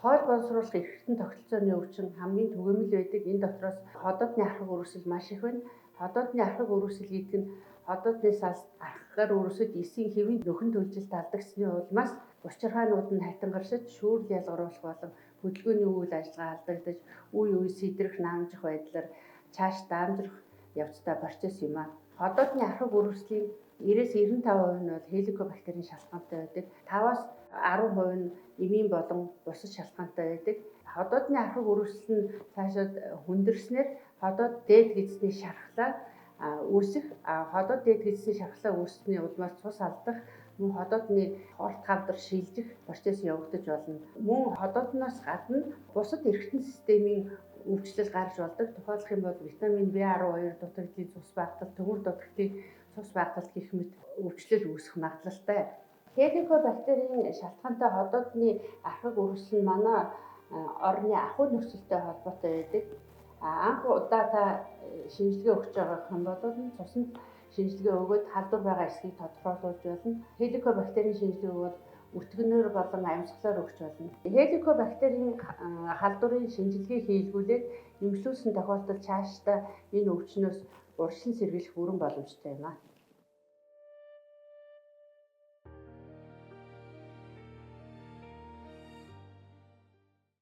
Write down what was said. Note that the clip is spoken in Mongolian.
Хууль боловсруулах эрхтэн тогтолцооны өвчин хамгийн түгээмэл байдаг. Энэ дотроос ходоодны архаг үүрсэл маш их байна. Ходоодны архаг үүрсэл гэдэг нь ходоодны салс архагаар үүрсэж эсийн хэвийн нөхөн төлжилт алдагдсны улмаас бочирхаанууд нь хатангаршиж шүүрэл ялгаруулах болон хөдөлгөөний үйл ажиллагаа алдагдаж үе үе сэтрэх наамжих байдлаар цааш даамжрах явцтай процесс юм а. Ходоодны архаг үүрслийн 90-95% нь бол хеликобактерийн шалтгаантай байдаг. 5-аас 10% нь эмийн болон бусад шалтгаантай байдаг. Ходоодны архаг үүрсэл нь цаашаад хүндэрснээр ходоод дээд гэзний шархлаа үүсэх, ходоод дээд гэзний шархлаа үүссэний улмаас цус алдах, мөн ходоодны хорт хавдар шилжих процесс явагдаж болно. Мөн ходоодноос гадна бусад эргэтэн системийн өвчлөл гарч болдог. Тухайлах юм бол витамин B12 дутагдлын цус багталт, төмөр дутагдлын цус багталт гэх мэт өвчлөл үүсэх магадлалтай. Хеликобактерийн шалтгаантай ходоодны архаг үүрсэл нь манай орны ахуй нөхцөлтэй холбоотой байдаг. Анх удаа та шинжилгээ өгч байгаа юм бол цуснд шинжилгээ өгөөд халдвар байгаа эсхийг тодорхойлуулж болно. Хеликобактерийн шинжилгээ өгөөд өтгөнөөр болон амьсгалаар өгч болно. Хеликобактерийн халдварын шинжилгээ хийлгүүлээд эмчлүүлсэн тохиолдолд цаашдаа энэ өвчнөөс урьдчилан сэргийлэх бүрэн боломжтой юм а.